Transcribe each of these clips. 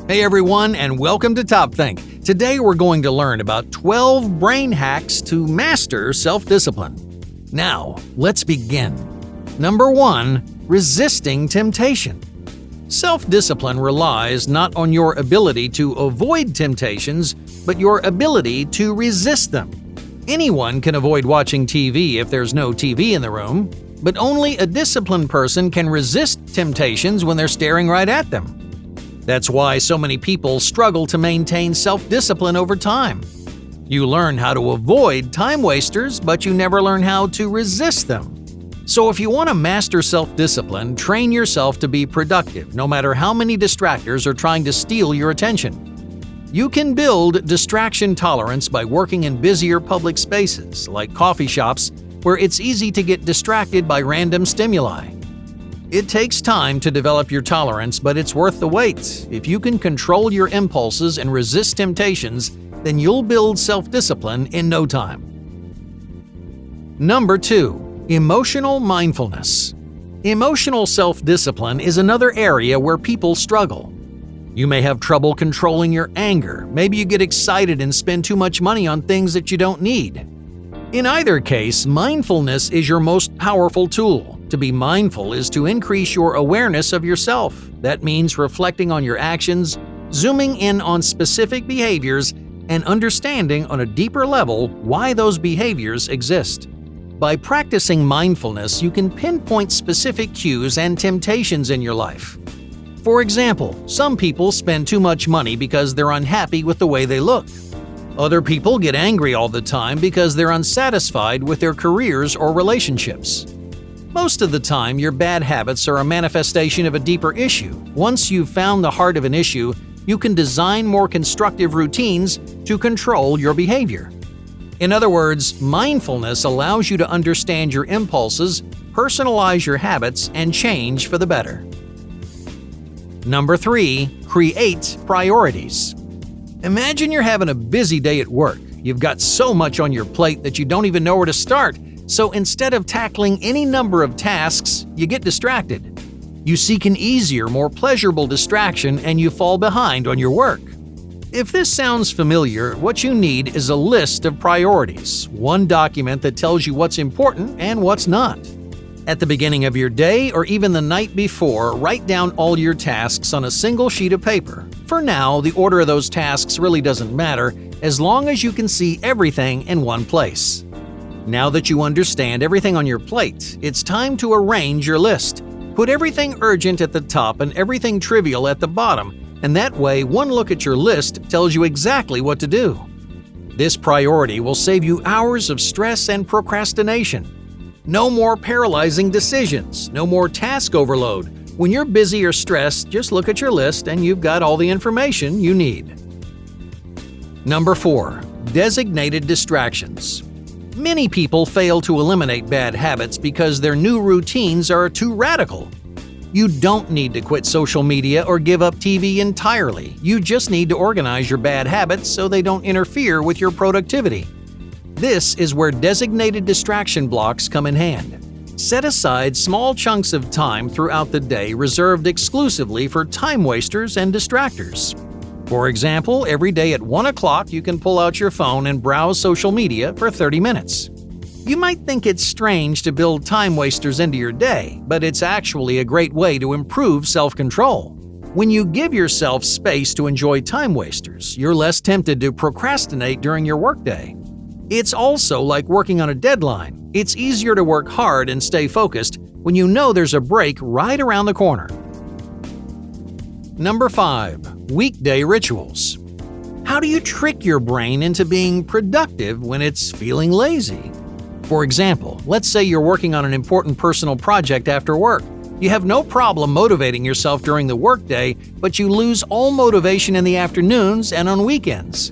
Hey everyone, and welcome to Top Think. Today we're going to learn about 12 brain hacks to master self-discipline. Now, let's begin. Number 1. Resisting temptation. Self-discipline relies not on your ability to avoid temptations, but your ability to resist them. Anyone can avoid watching TV if there's no TV in the room, but only a disciplined person can resist temptations when they're staring right at them. That's why so many people struggle to maintain self-discipline over time. You learn how to avoid time wasters, but you never learn how to resist them. So if you want to master self-discipline, train yourself to be productive, no matter how many distractors are trying to steal your attention. You can build distraction tolerance by working in busier public spaces, like coffee shops, where it's easy to get distracted by random stimuli. It takes time to develop your tolerance, but it's worth the wait. If you can control your impulses and resist temptations, then you'll build self-discipline in no time. Number 2. Emotional mindfulness. Emotional self-discipline is another area where people struggle. You may have trouble controlling your anger. Maybe you get excited and spend too much money on things that you don't need. In either case, mindfulness is your most powerful tool. To be mindful is to increase your awareness of yourself. That means reflecting on your actions, zooming in on specific behaviors, and understanding on a deeper level why those behaviors exist. By practicing mindfulness, you can pinpoint specific cues and temptations in your life. For example, some people spend too much money because they're unhappy with the way they look. Other people get angry all the time because they're unsatisfied with their careers or relationships. Most of the time, your bad habits are a manifestation of a deeper issue. Once you've found the heart of an issue, you can design more constructive routines to control your behavior. In other words, mindfulness allows you to understand your impulses, personalize your habits, and change for the better. Number 3. Create priorities. Imagine you're having a busy day at work. You've got so much on your plate that you don't even know where to start. So instead of tackling any number of tasks, you get distracted. You seek an easier, more pleasurable distraction and you fall behind on your work. If this sounds familiar, what you need is a list of priorities, one document that tells you what's important and what's not. At the beginning of your day or even the night before, write down all your tasks on a single sheet of paper. For now, the order of those tasks really doesn't matter as long as you can see everything in one place. Now that you understand everything on your plate, it's time to arrange your list. Put everything urgent at the top and everything trivial at the bottom, and that way one look at your list tells you exactly what to do. This priority will save you hours of stress and procrastination. No more paralyzing decisions, no more task overload. When you're busy or stressed, just look at your list and you've got all the information you need. Number 4. Designated distractions. Many people fail to eliminate bad habits because their new routines are too radical. You don't need to quit social media or give up TV entirely. You just need to organize your bad habits so they don't interfere with your productivity. This is where designated distraction blocks come in hand. Set aside small chunks of time throughout the day reserved exclusively for time wasters and distractors. For example, every day at 1 o'clock you can pull out your phone and browse social media for 30 minutes. You might think it's strange to build time wasters into your day, but it's actually a great way to improve self-control. When you give yourself space to enjoy time wasters, you're less tempted to procrastinate during your workday. It's also like working on a deadline. It's easier to work hard and stay focused when you know there's a break right around the corner. Number 5. Weekday rituals. How do you trick your brain into being productive when it's feeling lazy? For example, let's say you're working on an important personal project after work. You have no problem motivating yourself during the workday, but you lose all motivation in the afternoons and on weekends.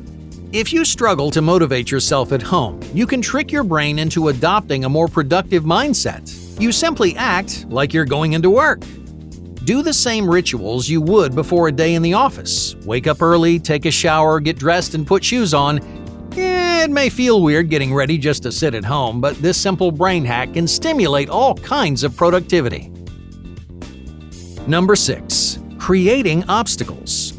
If you struggle to motivate yourself at home, you can trick your brain into adopting a more productive mindset. You simply act like you're going into work. Do the same rituals you would before a day in the office. Wake up early, take a shower, get dressed, and put shoes on. It may feel weird getting ready just to sit at home, but this simple brain hack can stimulate all kinds of productivity. Number 6. Creating obstacles.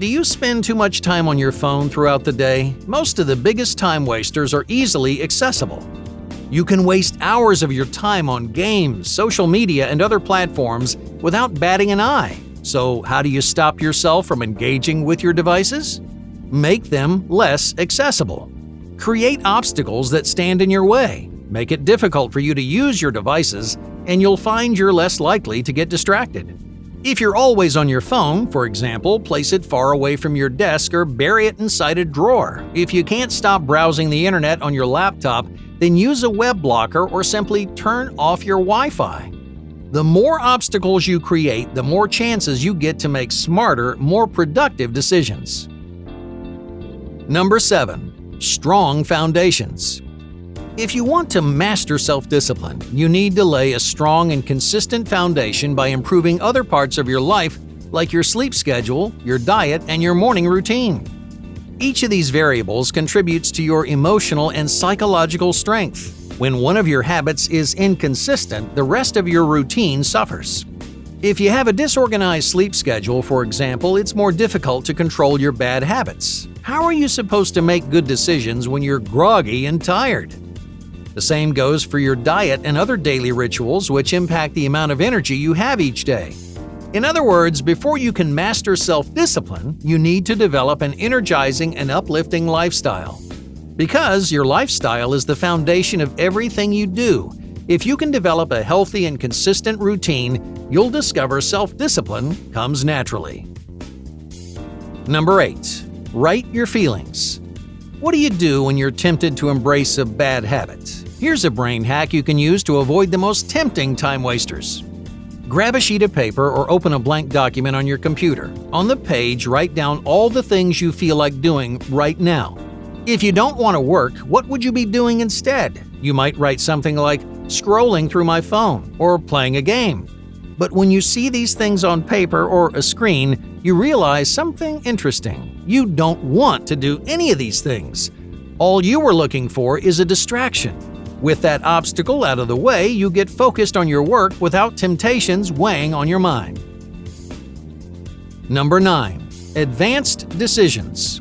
Do you spend too much time on your phone throughout the day? Most of the biggest time wasters are easily accessible. You can waste hours of your time on games, social media, and other platforms without batting an eye. So, how do you stop yourself from engaging with your devices? Make them less accessible. Create obstacles that stand in your way. Make it difficult for you to use your devices, and you'll find you're less likely to get distracted. If you're always on your phone, for example, place it far away from your desk or bury it inside a drawer. If you can't stop browsing the internet on your laptop, then use a web blocker or simply turn off your Wi-Fi. The more obstacles you create, the more chances you get to make smarter, more productive decisions. Number 7. Strong foundations. If you want to master self-discipline, you need to lay a strong and consistent foundation by improving other parts of your life, like your sleep schedule, your diet, and your morning routine. Each of these variables contributes to your emotional and psychological strength. When one of your habits is inconsistent, the rest of your routine suffers. If you have a disorganized sleep schedule, for example, it's more difficult to control your bad habits. How are you supposed to make good decisions when you're groggy and tired? The same goes for your diet and other daily rituals, which impact the amount of energy you have each day. In other words, before you can master self-discipline, you need to develop an energizing and uplifting lifestyle. Because your lifestyle is the foundation of everything you do, if you can develop a healthy and consistent routine, you'll discover self-discipline comes naturally. Number 8. Write your feelings. What do you do when you're tempted to embrace a bad habit? Here's a brain hack you can use to avoid the most tempting time wasters. Grab a sheet of paper or open a blank document on your computer. On the page, write down all the things you feel like doing right now. If you don't want to work, what would you be doing instead? You might write something like, scrolling through my phone, or playing a game. But when you see these things on paper or a screen, you realize something interesting. You don't want to do any of these things. All you were looking for is a distraction. With that obstacle out of the way, you get focused on your work without temptations weighing on your mind. Number 9. Advanced decisions.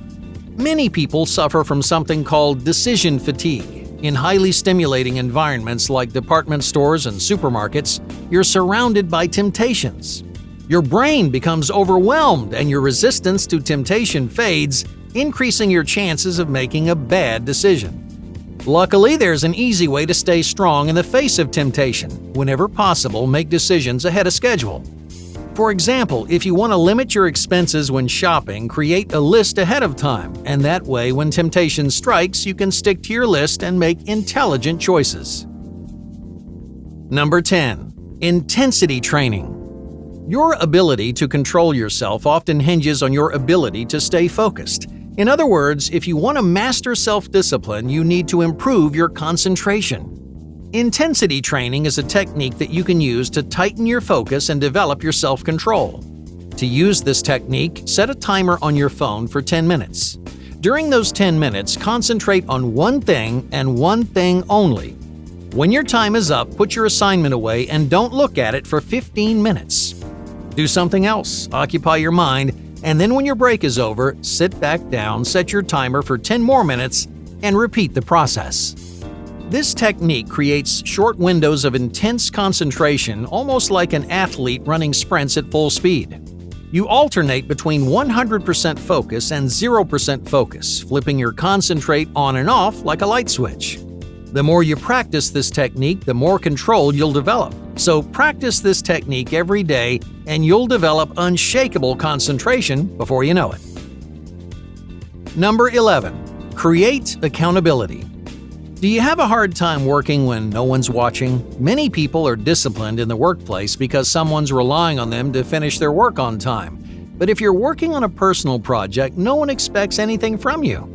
Many people suffer from something called decision fatigue. In highly stimulating environments like department stores and supermarkets, you're surrounded by temptations. Your brain becomes overwhelmed and your resistance to temptation fades, increasing your chances of making a bad decision. Luckily, there's an easy way to stay strong in the face of temptation. Whenever possible, make decisions ahead of schedule. For example, if you want to limit your expenses when shopping, create a list ahead of time, and that way, when temptation strikes, you can stick to your list and make intelligent choices. Number 10. Intensity training. Your ability to control yourself often hinges on your ability to stay focused. In other words, if you want to master self-discipline, you need to improve your concentration. Intensity training is a technique that you can use to tighten your focus and develop your self-control. To use this technique, set a timer on your phone for 10 minutes. During those 10 minutes, concentrate on one thing and one thing only. When your time is up, put your assignment away and don't look at it for 15 minutes. Do something else, occupy your mind, and then when your break is over, sit back down, set your timer for 10 more minutes, and repeat the process. This technique creates short windows of intense concentration, almost like an athlete running sprints at full speed. You alternate between 100% focus and 0% focus, flipping your concentrate on and off like a light switch. The more you practice this technique, the more control you'll develop. So practice this technique every day and you'll develop unshakable concentration before you know it. Number 11. Create accountability. Do you have a hard time working when no one's watching? Many people are disciplined in the workplace because someone's relying on them to finish their work on time. But if you're working on a personal project, no one expects anything from you.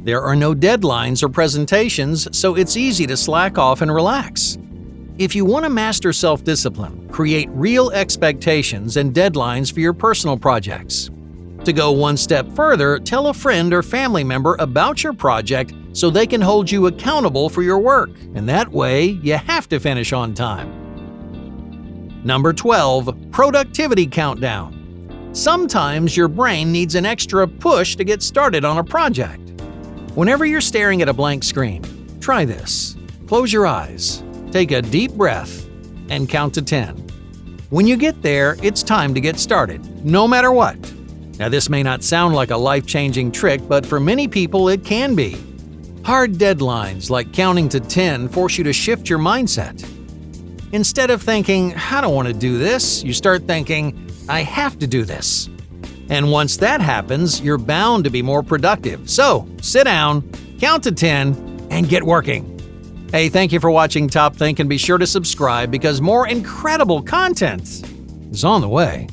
There are no deadlines or presentations, so it's easy to slack off and relax. If you want to master self-discipline, create real expectations and deadlines for your personal projects. To go one step further, tell a friend or family member about your project so they can hold you accountable for your work, and that way you have to finish on time. Number 12. Productivity countdown. Sometimes your brain needs an extra push to get started on a project. Whenever you're staring at a blank screen, try this. Close your eyes, take a deep breath, and count to 10. When you get there, it's time to get started, no matter what. Now, this may not sound like a life-changing trick, but for many people it can be. Hard deadlines like counting to 10 force you to shift your mindset. Instead of thinking, I don't want to do this, you start thinking, I have to do this. And once that happens, you're bound to be more productive. So, sit down, count to 10, and get working. Hey, thank you for watching Top Think, and be sure to subscribe because more incredible content is on the way.